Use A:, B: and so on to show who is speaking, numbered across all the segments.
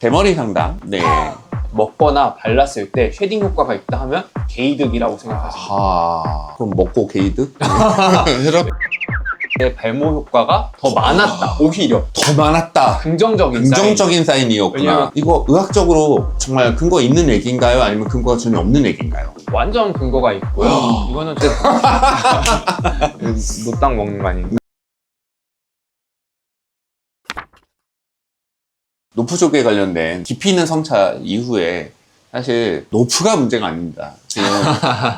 A: 대머리 상담. 네.
B: 먹거나 발랐을 때 쉐딩 효과가 있다 하면 게이득이라고 생각하시면 돼요.
A: 아, 그럼 먹고 게이드?
B: 발모 효과가 더 많았다. 오히려
A: 더 많았다.
B: 긍정적인
A: 사인이었구나.
B: 왜냐면-
A: 이거 의학적으로 정말 근거 있는 얘기인가요? 아니면 근거가 전혀 없는 얘기인가요?
B: 완전 근거가 있고요. 이거는 노땅 먹는 거 아닌가?
A: 노프족에 관련된 깊이 있는 성차 이후에 사실 노프가 문제가 아닙니다.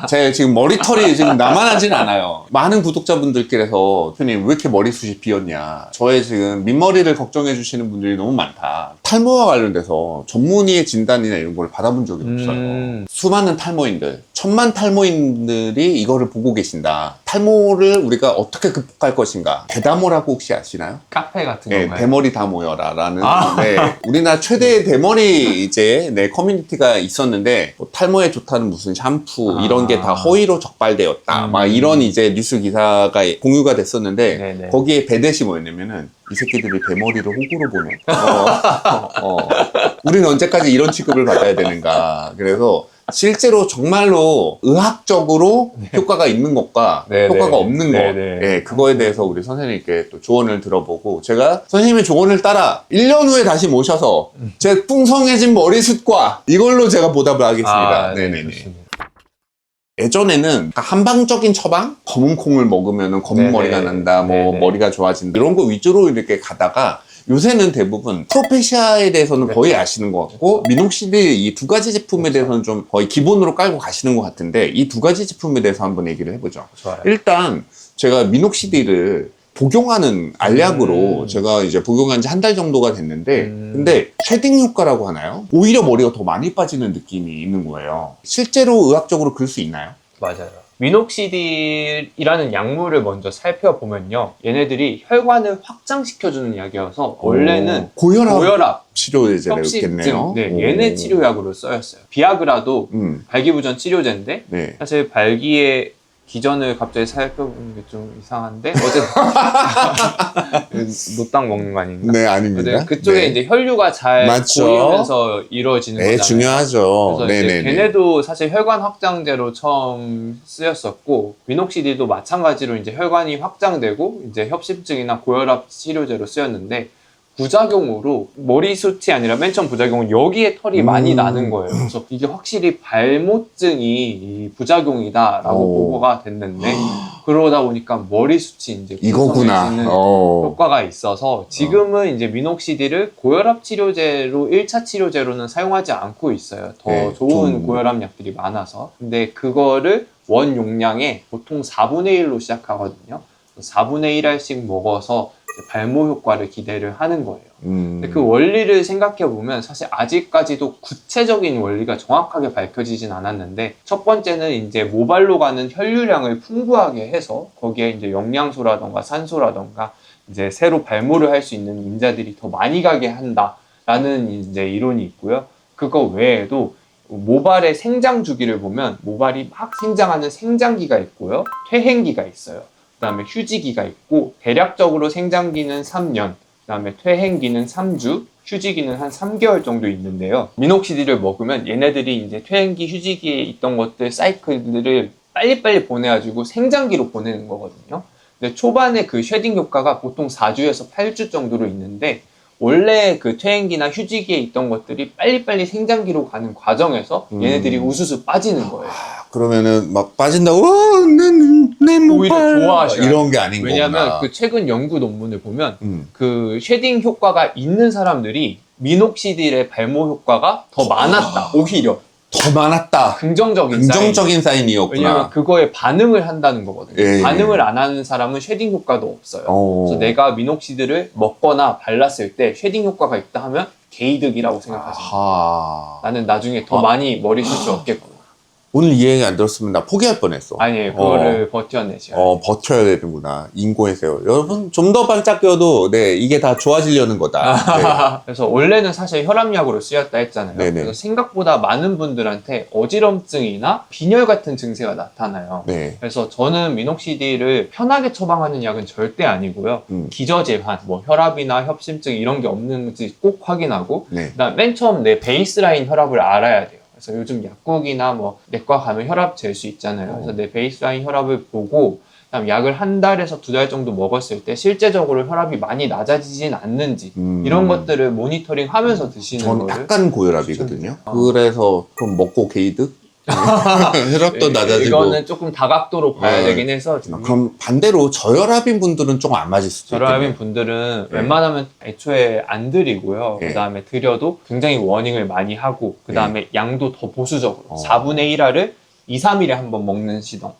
A: 제 지금 머리털이 지금 나만하진 않아요. 많은 구독자분들께서 대표님 왜 이렇게 머리숱이 비었냐, 저의 지금 밑머리를 걱정해 주시는 분들이 너무 많다. 탈모와 관련돼서 전문의의 진단이나 이런 걸 받아본 적이 없어요. 수많은 탈모인들, 천만 탈모인들이 이거를 보고 계신다. 탈모를 우리가 어떻게 극복할 것인가, 대다모라고 혹시 아시나요?
B: 카페 같은
A: 네,
B: 건가요?
A: 대머리 다 모여라라는 네, 우리나라 최대의 대머리 이제 네, 커뮤니티가 있었는데 뭐 탈모에 좋다는 무슨 샴푸 이런 게 다 허위로 적발되었다. 막 이런 이제 뉴스 기사가 공유가 됐었는데
B: 네네.
A: 거기에 배댓이 뭐였냐면은 이 새끼들이 대머리를 호구로 보네. 우리는 언제까지 이런 취급을 받아야 되는가. 그래서 실제로 정말로 의학적으로 효과가 있는 것과
B: 네네.
A: 효과가 없는 것,
B: 네네.
A: 예, 그거에 대해서 우리 선생님께 또 조언을 들어보고, 제가 선생님의 조언을 따라 1년 후에 다시 모셔서 제 풍성해진 머리숱과 이걸로 제가 보답을 하겠습니다.
B: 네,
A: 네네네.
B: 좋습니다.
A: 예전에는 한방적인 처방? 검은 콩을 먹으면 검은
B: 네네.
A: 머리가 난다, 뭐
B: 네네.
A: 머리가 좋아진다, 이런 거 위주로 이렇게 가다가 요새는 대부분 프로페시아에 대해서는 거의 아시는 것 같고, 미녹시딜 이 두 가지 제품에 대해서는 좀 거의 기본으로 깔고 가시는 것 같은데, 이 두 가지 제품에 대해서 한번 얘기를 해보죠.
B: 좋아요.
A: 일단 제가 미녹시딜을 복용하는 알약으로 제가 이제 복용한 지 한 달 정도가 됐는데, 근데 쉐딩 효과라고 하나요? 오히려 머리가 더 많이 빠지는 느낌이 있는 거예요. 실제로 의학적으로 그럴 수 있나요?
B: 맞아요. 미녹시딜이라는 약물을 먼저 살펴보면요, 얘네들이 혈관을 확장시켜주는 약이어서 원래는 고혈압,
A: 치료제겠네요.
B: 협심증, 네, 얘네 치료약으로 쓰였어요. 비아그라도 발기부전 치료제인데,
A: 네.
B: 사실 발기의 기전을 갑자기 살펴보는 게 좀 이상한데, 어쨌든 노땅 먹는 거 아닌가?
A: 네, 아닙니다.
B: 어쨌든 그쪽에
A: 네.
B: 이제 혈류가 잘
A: 맞죠.
B: 고이면서 이루어지는
A: 네,
B: 거잖아요.
A: 중요하죠.
B: 그래서 이제
A: 네네네.
B: 걔네도 사실 혈관 확장제로 처음 쓰였었고, 미녹시딜도 마찬가지로 이제 혈관이 확장되고 이제 협심증이나 고혈압 치료제로 쓰였는데, 부작용으로 머리숱이 아니라 맨 처음 부작용은 여기에 털이 많이 나는 거예요. 그래서 이게 확실히 발모증이 이 부작용이다라고 보고가 됐는데, 그러다 보니까 머리숱이 이제
A: 이거구나.
B: 구성해지는 효과가 있어서 지금은 이제 미녹시딜을 고혈압 치료제로 1차 치료제로는 사용하지 않고 있어요. 더
A: 네,
B: 좋은 고혈압 약들이 많아서. 근데 그거를 원 용량의 보통 4분의 1로 시작하거든요. 4분의 1알씩 먹어서 발모 효과를 기대를 하는 거예요. 근데 그 원리를 생각해 보면 사실 아직까지도 구체적인 원리가 정확하게 밝혀지진 않았는데, 첫 번째는 이제 모발로 가는 혈류량을 풍부하게 해서 거기에 이제 영양소라던가 산소라던가 이제 새로 발모를 할 수 있는 인자들이 더 많이 가게 한다라는 이제 이론이 있고요. 그거 외에도 모발의 생장 주기를 보면 모발이 막 생장하는 생장기가 있고요, 퇴행기가 있어요. 그 다음에 휴지기가 있고, 대략적으로 생장기는 3년, 그 다음에 퇴행기는 3주, 휴지기는 한 3개월 정도 있는데요. 미녹시딜을 먹으면 얘네들이 이제 퇴행기, 휴지기에 있던 것들 사이클들을 빨리빨리 보내가지고 생장기로 보내는 거거든요. 근데 초반에 그 쉐딩 효과가 보통 4주에서 8주 정도로 있는데, 원래 그 퇴행기나 휴지기에 있던 것들이 빨리빨리 생장기로 가는 과정에서 얘네들이 우수수 빠지는 거예요.
A: 그러면은 막 빠진다고 내
B: 오히려
A: 모발
B: 좋아하셔요.
A: 이런 게 아닌 거구나.
B: 왜냐하면 그 최근 연구 논문을 보면 그 쉐딩 효과가 있는 사람들이 미녹시딜의 발모 효과가 더 많았다. 오히려
A: 더 많았다.
B: 긍정적인
A: 사인이었구나.
B: 왜냐하면 그거에 반응을 한다는 거거든요.
A: 예.
B: 반응을 안 하는 사람은 쉐딩 효과도 없어요. 그래서 내가 미녹시딜을 먹거나 발랐을 때 쉐딩 효과가 있다 하면 게이득이라고 생각하시면 돼요. 나는 나중에 더 많이 머리숱이 없겠구나.
A: 오늘 이 얘기 안 들었으면 나 포기할 뻔했어.
B: 아니, 그거를 버텨내셔야
A: 버텨야 되는구나. 인고해세요. 여러분, 좀 더 반짝 껴도, 네, 이게 다 좋아지려는 거다.
B: 그래서 원래는 사실 혈압약으로 쓰였다 했잖아요.
A: 네네.
B: 그래서 생각보다 많은 분들한테 어지럼증이나 빈혈 같은 증세가 나타나요.
A: 네.
B: 그래서 저는 미녹시딜을 편하게 처방하는 약은 절대 아니고요. 기저질환, 뭐 혈압이나 협심증 이런 게 없는지 꼭 확인하고,
A: 네.
B: 그다음 맨 처음 내 베이스라인 혈압을 알아야 돼요. 그래서 요즘 약국이나 뭐 내과 가면 혈압 잴 수 있잖아요. 그래서 내 베이스라인 혈압을 보고 그다음 약을 한 달에서 2달 정도 먹었을 때 실제적으로 혈압이 많이 낮아지진 않는지 이런 것들을 모니터링하면서 드시는
A: 전
B: 거를
A: 약간 고혈압이거든요. 그래서 그럼 먹고 게이득? 혈압도 낮아지고.
B: 이거는 조금 다각도로 봐야
A: 네.
B: 되긴 해서
A: 그럼 반대로 저혈압인 분들은 조금 안 맞을 수도 있겠네요.
B: 저렴한 분들은
A: 네.
B: 웬만하면 애초에 안 드리고요.
A: 네.
B: 그 다음에 드려도 굉장히 워닝을 많이 하고 그 다음에 양도 더 보수적으로 4분의 1알을 2, 3일에 한번 먹는 시동.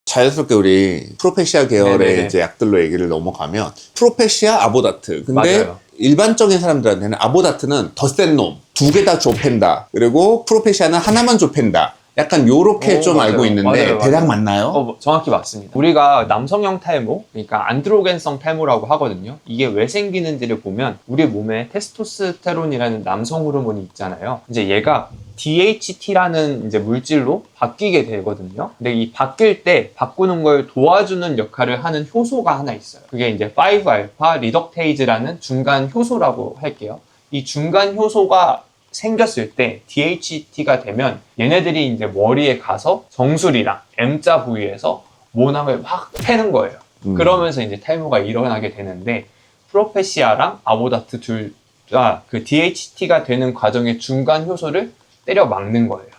A: 자연스럽게 우리 프로페시아 계열의
B: 네네네.
A: 이제 약들로 얘기를 넘어가면 프로페시아, 아보다트. 근데
B: 맞아요.
A: 일반적인 사람들한테는 아보다트는 더 센 놈, 2개 다 조펜다. 그리고 프로페시아는 하나만 조펜다. 약간 요렇게 좀
B: 맞아요.
A: 알고 있는데
B: 맞아요.
A: 대략 맞나요?
B: 정확히 맞습니다. 우리가 남성형 탈모, 그러니까 안드로겐성 탈모라고 하거든요. 이게 왜 생기는지를 보면 우리 몸에 테스토스테론이라는 남성 호르몬이 있잖아요. 이제 얘가 DHT라는 이제 물질로 바뀌게 되거든요. 근데 이 바뀔 때 바꾸는 걸 도와주는 역할을 하는 효소가 하나 있어요. 그게 이제 5알파 리덕테이즈라는 중간 효소라고 할게요. 이 중간 효소가 생겼을 때 DHT가 되면 얘네들이 이제 머리에 가서 정수리랑 M자 부위에서 모낭을 막 패는 거예요. 그러면서 이제 탈모가 일어나게 되는데 프로페시아랑 아보다트 둘 다 그 DHT가 되는 과정의 중간 효소를 때려 막는 거예요.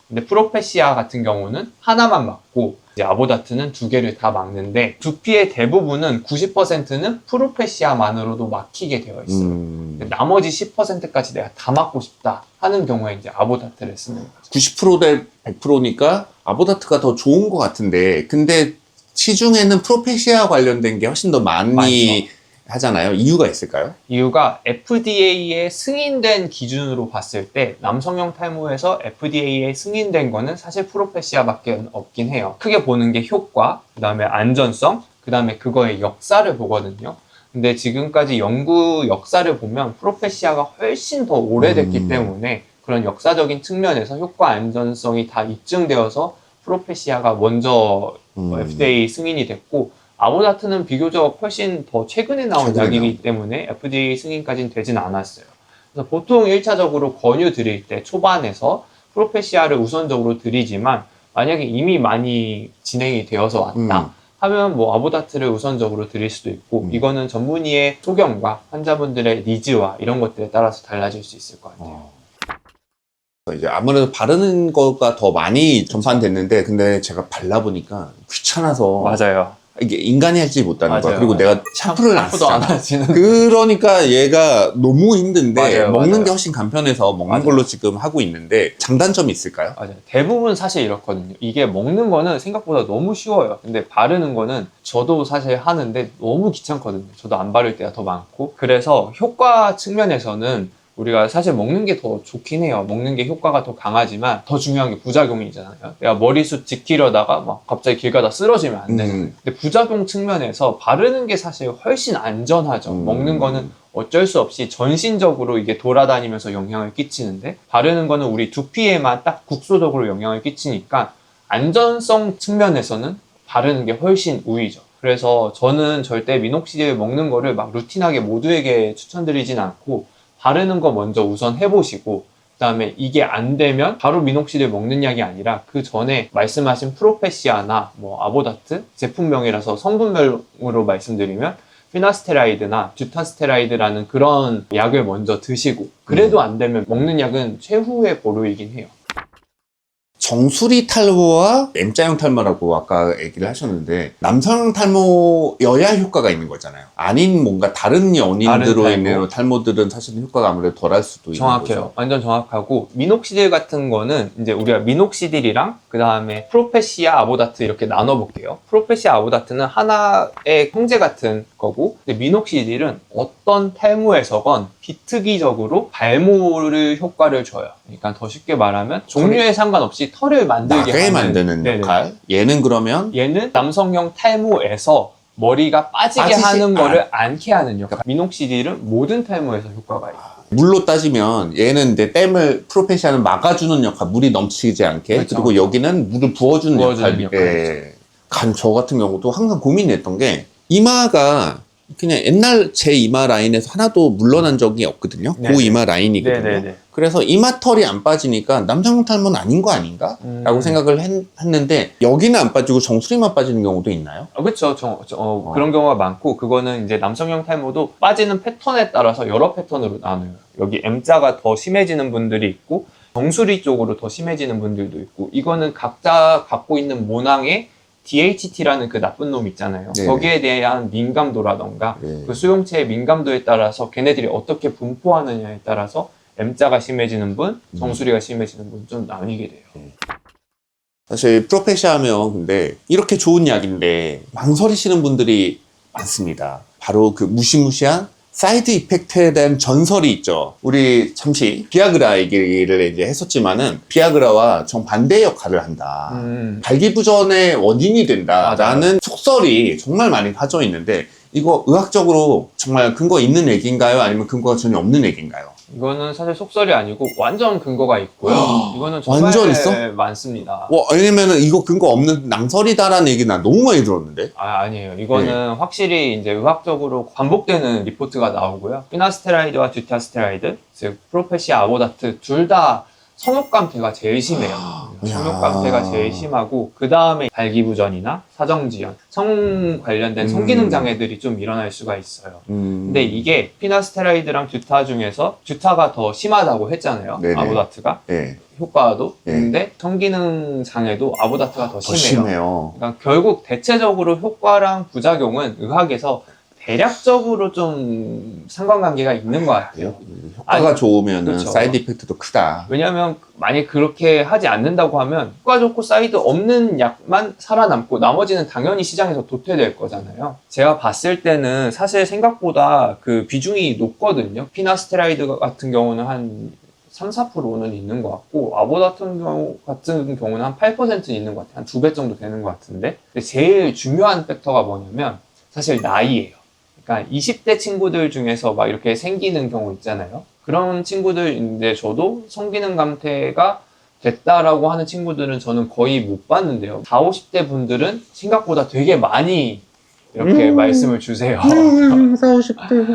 B: 근데 프로페시아 같은 경우는 하나만 막고 이제 아보다트는 2개를 다 막는데 두피의 대부분은 90%는 프로페시아만으로도 막히게 되어 있어요. 근데 나머지 10%까지 내가 다 막고 싶다 하는 경우에 이제 아보다트를 쓰는 거죠.
A: 90% 대 100%니까 아보다트가 더 좋은 것 같은데 근데 시중에는 프로페시아 관련된 게 훨씬 더 많이
B: 많죠.
A: 하잖아요. 이유가 있을까요?
B: 이유가 FDA에 승인된 기준으로 봤을 때 남성형 탈모에서 FDA에 승인된 거는 사실 프로페시아밖에 없긴 해요. 크게 보는 게 효과, 그 다음에 안전성, 그 다음에 그거의 역사를 보거든요. 근데 지금까지 연구 역사를 보면 프로페시아가 훨씬 더 오래됐기 때문에 그런 역사적인 측면에서 효과 안전성이 다 입증되어서 프로페시아가 먼저 FDA 승인이 됐고 아보다트는 비교적 훨씬 더 최근에 나온 약이기 때문에 FDA 승인까지는 되진 않았어요. 그래서 보통 1차적으로 권유 드릴 때 초반에서 프로페시아를 우선적으로 드리지만 만약에 이미 많이 진행이 되어서 왔다 하면 뭐 아보다트를 우선적으로 드릴 수도 있고 이거는 전문의의 소견과 환자분들의 니즈와 이런 것들에 따라서 달라질 수 있을 것 같아요.
A: 이제 아무래도 바르는 거가 더 많이 전파됐는데 근데 제가 발라보니까 귀찮아서
B: 맞아요.
A: 이게 인간이 할지 못하는 거야.
B: 맞아요.
A: 그리고 내가 샴푸를 안
B: 샴푸도 안
A: 쓰잖아.
B: 하시는.
A: 그러니까 얘가 너무 힘든데
B: 맞아요,
A: 먹는
B: 맞아요.
A: 게 훨씬 간편해서 먹는
B: 맞아요.
A: 걸로 지금 하고 있는데 장단점이 있을까요?
B: 맞아요. 대부분 사실 이렇거든요. 이게 먹는 거는 생각보다 너무 쉬워요. 근데 바르는 거는 저도 사실 하는데 너무 귀찮거든요. 저도 안 바를 때가 더 많고. 그래서 효과 측면에서는 우리가 사실 먹는 게 더 좋긴 해요. 먹는 게 효과가 더 강하지만 더 중요한 게 부작용이잖아요. 내가 머리숱 지키려다가 막 갑자기 길 가다 쓰러지면 안 되는 거예요. 근데 부작용 측면에서 바르는 게 사실 훨씬 안전하죠. 먹는 거는 어쩔 수 없이 전신적으로 이게 돌아다니면서 영향을 끼치는데 바르는 거는 우리 두피에만 딱 국소적으로 영향을 끼치니까 안전성 측면에서는 바르는 게 훨씬 우위죠. 그래서 저는 절대 미녹시딜 먹는 거를 막 루틴하게 모두에게 추천드리진 않고 바르는 거 먼저 우선 해보시고 그 다음에 이게 안 되면 바로 미녹시딜 먹는 약이 아니라 그 전에 말씀하신 프로페시아나 뭐 아보다트 제품명이라서 성분별로 말씀드리면 피나스테라이드나 듀타스테라이드라는 그런 약을 먼저 드시고 그래도 안 되면 먹는 약은 최후의 보루이긴 해요.
A: 정수리 탈모와 M자형 탈모라고 아까 얘기를 하셨는데 남성 탈모여야 효과가 있는 거잖아요. 아닌 뭔가 다른 연인으로
B: 다른
A: 인해 탈모들은 사실 효과가 아무래도 덜할 수도 있는
B: 정확해요.
A: 거죠.
B: 완전 정확하고 미녹시딜 같은 거는 이제 우리가 미녹시딜이랑 그 다음에 프로페시아 아보다트 이렇게 나눠볼게요. 프로페시아 아보다트는 하나의 형제 같은 거고 근데 미녹시딜은 어떤 탈모에서건 비특이적으로 발모를 효과를 줘요. 그러니까 더 쉽게 말하면 종류에 상관없이 털을 만들게
A: 나게
B: 하는
A: 만드는
B: 네네.
A: 역할. 얘는 그러면
B: 얘는 남성형 탈모에서 머리가 빠지게 하는 거를 않게 하는 역할. 미녹시딜은 모든 탈모에서 효과가 있어요.
A: 물로 따지면 얘는 이제 댐을 프로페시아는 막아주는 역할, 물이 넘치지 않게.
B: 그렇죠.
A: 그리고 여기는 물을 부어주는
B: 부어주는
A: 역할인데, 저 같은 경우도 항상 고민했던 게 이마가 그냥 옛날 제 이마 라인에서 하나도 물러난 적이 없거든요.
B: 네네.
A: 그 이마 라인이거든요.
B: 네네네.
A: 그래서 이마 털이 안 빠지니까 남성형 탈모는 아닌 거 아닌가? 라고 생각을 했는데 여기는 안 빠지고 정수리만 빠지는 경우도 있나요?
B: 그렇죠. 그런 경우가 많고, 그거는 이제 남성형 탈모도 빠지는 패턴에 따라서 여러 패턴으로 나눠요. 여기 M자가 더 심해지는 분들이 있고, 정수리 쪽으로 더 심해지는 분들도 있고, 이거는 각자 갖고 있는 모낭에 DHT라는 그 나쁜 놈 있잖아요.
A: 네.
B: 거기에 대한 민감도라던가
A: 네.
B: 그 수용체의 민감도에 따라서 걔네들이 어떻게 분포하느냐에 따라서 M자가 심해지는 분, 정수리가 심해지는 분 좀 나뉘게 돼요.
A: 사실 프로페시아 하면 근데 이렇게 좋은 약인데 망설이시는 분들이 많습니다. 바로 그 무시무시한 사이드 이펙트에 대한 전설이 있죠. 우리 잠시 비아그라 얘기를 이제 했었지만은 비아그라와 정반대의 역할을 한다. 발기부전의 원인이 된다라는
B: 맞아요.
A: 속설이 정말 많이 가져 있는데 이거 의학적으로 정말 근거 있는 얘기인가요? 아니면 근거가 전혀 없는 얘기인가요?
B: 이거는 사실 속설이 아니고 완전 근거가 있고요. 이거는 정말
A: 완전 있어?
B: 많습니다.
A: 왜냐면은 이거 근거 없는 낭설이다라는 얘기 난 너무 많이 들었는데.
B: 아니에요. 이거는 확실히 이제 의학적으로 반복되는 리포트가 나오고요. 피나스테라이드와 듀타스테라이드, 즉 프로페시아 아보다트 둘 다 성욕감퇴가 제일 심해요. 성욕감퇴가 제일 심하고, 그 다음에 발기부전이나 사정지연, 성 관련된 성기능 장애들이 좀 일어날 수가 있어요. 근데 이게 피나스테라이드랑 듀타 중에서 듀타가 더 심하다고 했잖아요.
A: 네네.
B: 아보다트가.
A: 네.
B: 효과도.
A: 네.
B: 근데 성기능 장애도 아보다트가 더
A: 더
B: 심해요.
A: 심해요.
B: 그러니까 결국 대체적으로 효과랑 부작용은 의학에서 대략적으로 좀 상관관계가 있는 것 같아요.
A: 효과가 좋으면은
B: 그쵸.
A: 사이드 이펙트도 크다.
B: 왜냐하면 만약 그렇게 하지 않는다고 하면 효과 좋고 사이드 없는 약만 살아남고 나머지는 당연히 시장에서 도태될 거잖아요. 제가 봤을 때는 사실 생각보다 그 비중이 높거든요. 피나스테라이드 같은 경우는 한 3~4%는 있는 것 같고, 아보다트 같은 경우는 한 8%는 있는 것 같아요. 한 2배 정도 되는 것 같은데, 근데 제일 중요한 팩터가 뭐냐면 사실 나이예요. 그러니까 20대 친구들 중에서 막 이렇게 생기는 경우 있잖아요. 그런 친구들인데 저도 성기능 감퇴가 됐다라고 하는 친구들은 저는 거의 못 봤는데요. 40, 50대 분들은 생각보다 되게 많이 이렇게 말씀을 주세요.
A: 40, 50대.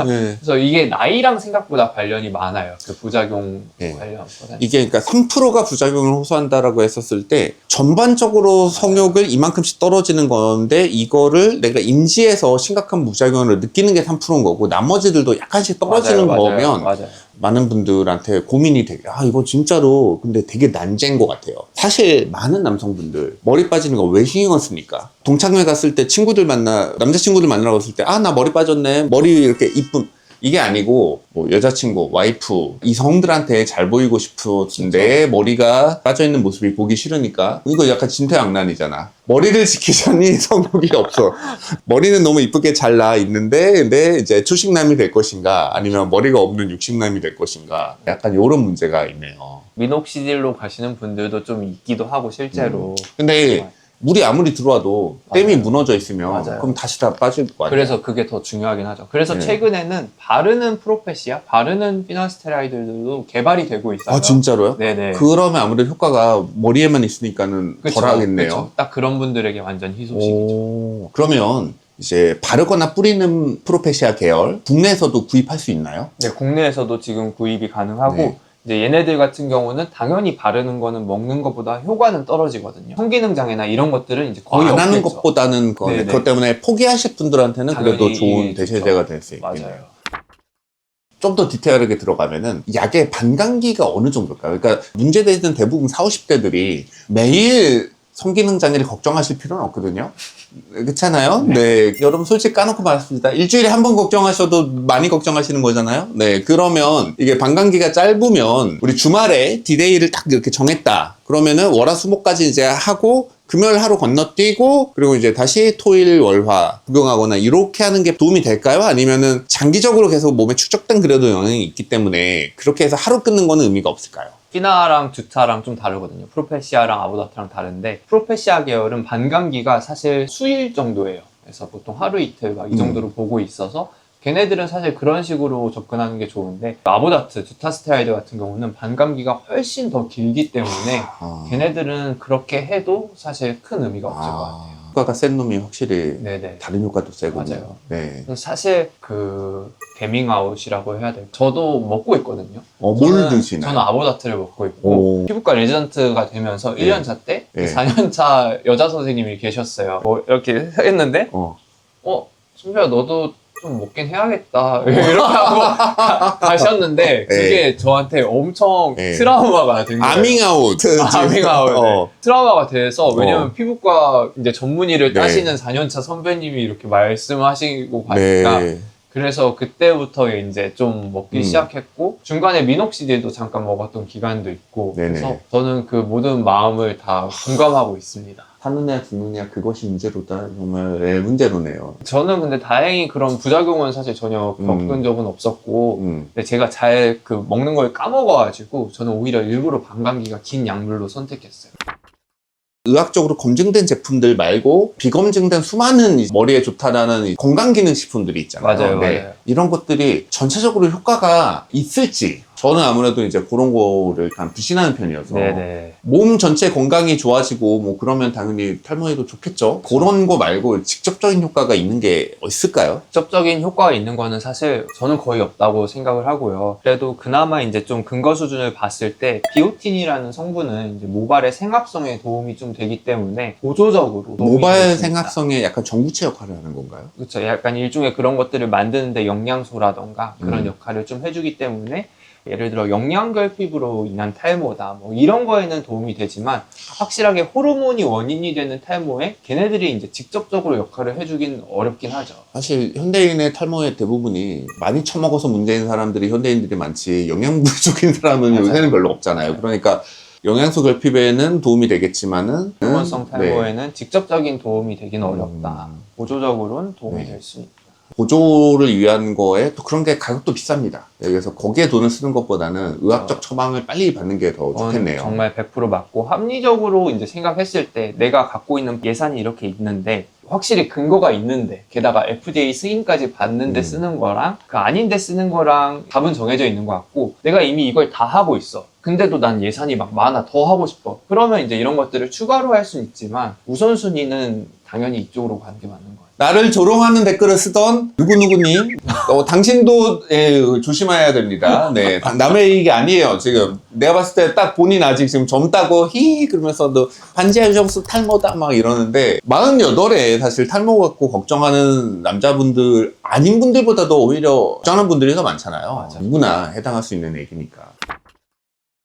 A: 네.
B: 그래서 이게 나이랑 생각보다 관련이 많아요. 그 부작용
A: 네.
B: 관련.
A: 이게 그러니까 3%가 부작용을 호소한다라고 했었을 때 전반적으로 성욕을 이만큼씩 떨어지는 건데 이거를 내가 인지해서 심각한 부작용을 느끼는 게 3%인 거고 나머지들도 약간씩 떨어지는 거면
B: 맞아요.
A: 많은 분들한테 고민이 되게 이거 진짜로 근데 되게 난제인 것 같아요. 사실 많은 남성분들 머리 빠지는 거 왜 신경을 씁니까? 동창회 갔을 때 친구들 남자친구들 만나러 갔을 때 나 머리 빠졌네, 머리 이렇게 이쁨, 이게 아니고 뭐 여자친구, 와이프, 이성들한테 잘 보이고 싶은데 머리가 빠져있는 모습이 보기 싫으니까 이거 약간 진퇴양난이잖아. 머리를 지키자니 성욕이 없어. 머리는 너무 이쁘게 잘 나 있는데 근데 이제 투식남이 될 것인가 아니면 머리가 없는 육식남이 될 것인가, 약간 이런 문제가 있네요.
B: 미녹시딜로 가시는 분들도 좀 있기도 하고 실제로.
A: 근데 물이 아무리 들어와도 댐이
B: 맞아요.
A: 무너져 있으면
B: 맞아요.
A: 그럼 다시 다 빠질 거 아니에요.
B: 그래서 그게 더 중요하긴 하죠. 그래서
A: 네.
B: 최근에는 바르는 프로페시아, 바르는 피나스테라이드들도 개발이 되고 있어요.
A: 진짜로요?
B: 네네.
A: 그러면 아무래도 효과가 머리에만 있으니까는
B: 그쵸,
A: 덜 하겠네요.
B: 그쵸. 딱 그런 분들에게 완전 희소식이죠.
A: 그러면 이제 바르거나 뿌리는 프로페시아 계열 국내에서도 구입할 수 있나요?
B: 네, 국내에서도 지금 구입이 가능하고,
A: 네.
B: 이제 얘네들 같은 경우는 당연히 바르는 거는 먹는 것보다 효과는 떨어지거든요. 성기능 장애나 이런 것들은 이제 거의
A: 안 하는
B: 없겠죠.
A: 것보다는
B: 네네.
A: 그것 때문에 포기하실 분들한테는 그래도
B: 당연히
A: 좋은 대체제가 될 수 있겠네요.
B: 맞아요.
A: 좀 더 디테일하게 들어가면은 약의 반감기가 어느 정도일까요? 그러니까 문제되는 대부분 40, 50대들이 매일 성기능 장애를 걱정하실 필요는 없거든요. 그렇잖아요? 네. 여러분 솔직히 까놓고 말씀드립니다. 일주일에 한 번 걱정하셔도 많이 걱정하시는 거잖아요? 네. 그러면 이게 반감기가 짧으면 우리 주말에 디데이를 딱 이렇게 정했다. 그러면은 월화수목까지 이제 하고 금요일 하루 건너뛰고 그리고 이제 다시 토일 월화 복용하거나 이렇게 하는 게 도움이 될까요? 아니면은 장기적으로 계속 몸에 축적된 그래도 영향이 있기 때문에 그렇게 해서 하루 끊는 거는 의미가 없을까요?
B: 피나랑 듀타랑 좀 다르거든요. 프로페시아랑 아보다트랑 다른데 프로페시아 계열은 반감기가 사실 수일 정도예요. 그래서 보통 하루 이틀 막 이 정도로 보고 있어서 걔네들은 사실 그런 식으로 접근하는 게 좋은데 아보다트, 듀타스테라이드 같은 경우는 반감기가 훨씬 더 길기 때문에 걔네들은 그렇게 해도 사실 큰 의미가 없을 것 같아요.
A: 효과가 센 놈이 확실히
B: 네네.
A: 다른 효과도 세고
B: 맞아요.
A: 네.
B: 사실 그 개밍아웃이라고 해야 될까? 저도 먹고 있거든요.
A: 뭘 드시나요?
B: 저는 아보다트를 먹고 있고
A: 오.
B: 피부과 레지던트가 되면서
A: 네.
B: 1년차 때
A: 네.
B: 4년차 여자 선생님이 계셨어요. 뭐 이렇게 했는데 순표야 너도 좀 먹긴 해야겠다 이렇게 하고 가셨는데 그게 저한테 엄청
A: 네.
B: 트라우마가 된 거예요.
A: 아밍아웃.
B: 아밍아웃. 네. 트라우마가 돼서 왜냐면 피부과 이제 전문의를
A: 네.
B: 따시는 4년차 선배님이 이렇게 말씀하시고 가니까
A: 네.
B: 그래서 그때부터 이제 좀 먹기 시작했고 중간에 미녹시딜도 잠깐 먹었던 기간도 있고
A: 네네.
B: 그래서 저는 그 모든 마음을 다 공감하고 있습니다.
A: 사는 애 죽는 애 그것이 문제로다. 정말 문제로네요.
B: 저는 근데 다행히 그런 부작용은 사실 전혀 겪은 적은 없었고 근데 제가 잘 그 먹는 걸 까먹어가지고 저는 오히려 일부러 반감기가 긴 약물로 선택했어요.
A: 의학적으로 검증된 제품들 말고 비검증된 수많은 머리에 좋다라는 건강기능식품들이 있잖아요.
B: 맞아요, 맞아요.
A: 이런 것들이 전체적으로 효과가 있을지 저는 아무래도 이제 그런 거를 약간 불신하는 편이어서
B: 네네.
A: 몸 전체 건강이 좋아지고 뭐 그러면 당연히 탈모에도 좋겠죠. 그런 거 말고 직접적인 효과가 있는 게 있을까요?
B: 직접적인 효과가 있는 거는 사실 저는 거의 없다고 생각을 하고요. 그래도 그나마 이제 좀 근거 수준을 봤을 때 비오틴이라는 성분은 이제 모발의 생합성에 도움이 좀 되기 때문에 보조적으로 도움이
A: 모발
B: 될 수 있다.
A: 생합성에 약간 전구체 역할을 하는 건가요?
B: 그렇죠. 약간 일종의 그런 것들을 만드는데 영양소라던가 그런 역할을 좀 해주기 때문에 예를 들어 영양결핍으로 인한 탈모다 뭐 이런 거에는 도움이 되지만 확실하게 호르몬이 원인이 되는 탈모에 걔네들이 이제 직접적으로 역할을 해주긴 어렵긴 하죠.
A: 사실 현대인의 탈모의 대부분이 많이 처먹어서 문제인 사람들이 현대인들이 많지 영양 부족인 사람은
B: 맞아요.
A: 요새는 별로 없잖아요. 그러니까 영양소 결핍에는 도움이 되겠지만은
B: 호르몬성 탈모에는 직접적인 도움이 되긴 어렵다. 보조적으로는 도움이
A: 네.
B: 될 수 있다.
A: 보조를 위한 거에 또 그런 게 가격도 비쌉니다. 그래서 거기에 돈을 쓰는 것보다는 의학적 처방을 빨리 받는 게 더 좋겠네요.
B: 정말 100% 맞고 합리적으로 이제 생각했을 때 내가 갖고 있는 예산이 이렇게 있는데 확실히 근거가 있는데 게다가 FDA 승인까지 받는데 쓰는 거랑 그 아닌데 쓰는 거랑 답은 정해져 있는 것 같고 내가 이미 이걸 다 하고 있어. 근데도 난 예산이 막 많아. 더 하고 싶어. 그러면 이제 이런 것들을 추가로 할 수는 있지만 우선순위는 당연히 이쪽으로 가는 게 맞는 거예요.
A: 나를 조롱하는 댓글을 쓰던 누구누구님 당신도 조심해야 됩니다. 네, 남의 얘기 아니에요. 지금 내가 봤을 때 딱 본인 아직 지금 젊다고 히 그러면서 너 반지하 유정수 탈모다 막 이러는데 48에 사실 탈모 갖고 걱정하는 남자분들 아닌 분들보다도 오히려 걱정하는 분들이 더 많잖아요.
B: 맞아.
A: 누구나 해당할 수 있는 얘기니까.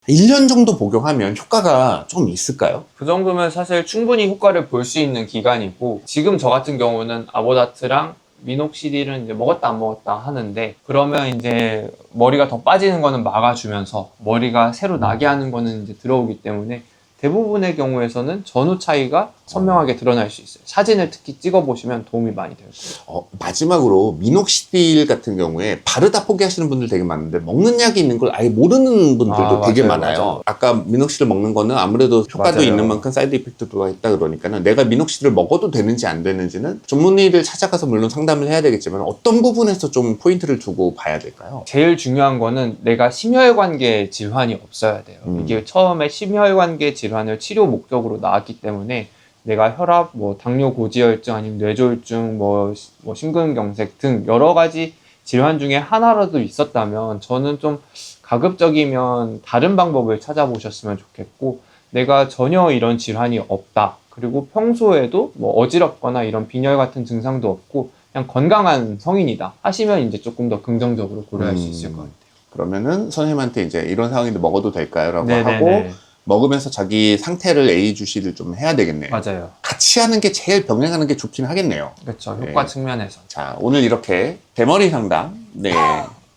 A: 1년 정도 복용하면 효과가 좀 있을까요?
B: 그 정도면 사실 충분히 효과를 볼 수 있는 기간이고 지금 저 같은 경우는 아보다트랑 미녹시딜은 이제 먹었다 안 먹었다 하는데 그러면 이제 머리가 더 빠지는 거는 막아주면서 머리가 새로 나게 하는 거는 이제 들어오기 때문에 대부분의 경우에서는 전후 차이가 선명하게 드러날 수 있어요. 사진을 특히 찍어보시면 도움이 많이 될 거예요.
A: 마지막으로 미녹시딜 같은 경우에 바르다 포기하시는 분들 되게 많은데 먹는 약이 있는 걸 아예 모르는 분들도 되게
B: 맞아요,
A: 많아요.
B: 맞아요.
A: 아까 미녹시딜 먹는 거는 아무래도 효과도
B: 맞아요.
A: 있는 만큼 사이드 이펙트가 있다 그러니까는 내가 미녹시딜을 먹어도 되는지 안 되는지는 전문의를 찾아가서 물론 상담을 해야 되겠지만 어떤 부분에서 좀 포인트를 두고 봐야 될까요?
B: 제일 중요한 거는 내가 심혈관계 질환이 없어야 돼요. 이게 처음에 심혈관계 질환을 치료 목적으로 나왔기 때문에 내가 혈압, 뭐 당뇨 고지혈증 아니면 뇌졸중, 뭐 심근경색 등 여러 가지 질환 중에 하나라도 있었다면 저는 좀 가급적이면 다른 방법을 찾아보셨으면 좋겠고 내가 전혀 이런 질환이 없다. 그리고 평소에도 뭐 어지럽거나 이런 빈혈 같은 증상도 없고 그냥 건강한 성인이다 하시면 이제 조금 더 긍정적으로 고려할 수 있을 것 같아요.
A: 그러면은 선생님한테 이제 이런 상황인데 먹어도 될까요? 라고
B: 네네네.
A: 하고 먹으면서 자기 상태를 예의주시를 좀 해야 되겠네요.
B: 맞아요.
A: 같이 하는 게 제일 병행하는 게 좋긴 하겠네요.
B: 그렇죠.
A: 네.
B: 효과 측면에서.
A: 자, 오늘 이렇게 대머리 상담, 네,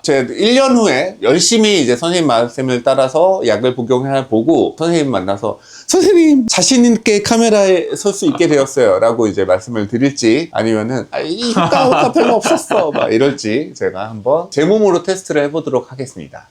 A: 제가 1년 후에 열심히 이제 선생님 말씀을 따라서 약을 복용해 보고 선생님 만나서 선생님 자신 있게 카메라에 설 수 있게 되었어요 라고 이제 말씀을 드릴지 아니면은 이 효과가 별로 없었어 막 이럴지 제가 한번 제 몸으로 테스트를 해보도록 하겠습니다.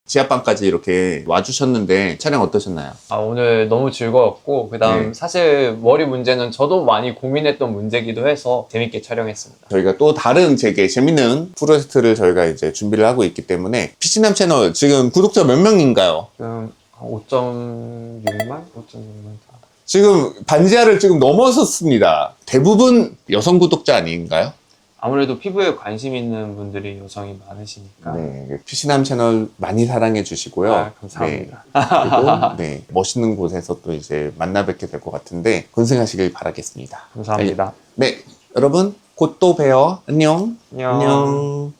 A: 지하방까지 이렇게 와주셨는데 촬영 어떠셨나요?
B: 오늘 너무 즐거웠고 그다음
A: 네.
B: 사실 머리 문제는 저도 많이 고민했던 문제기도 해서 재밌게 촬영했습니다.
A: 저희가 또 다른 되게 재밌는 프로젝트를 저희가 이제 준비를 하고 있기 때문에 피치남 채널 지금 구독자 몇 명인가요?
B: 지금 5.6만? 5.6만.
A: 지금 반지하를 지금 넘어섰습니다. 대부분 여성 구독자 아닌가요?
B: 아무래도 피부에 관심 있는 분들이 여성이 많으시니까.
A: 네, 피치남 채널 많이 사랑해 주시고요.
B: 감사합니다.
A: 네, 그리고 네, 멋있는 곳에서 또 이제 만나 뵙게 될 것 같은데 건승하시길 바라겠습니다.
B: 감사합니다.
A: 네, 여러분 곧 또 봬요. 안녕.
B: 안녕.
A: 안녕.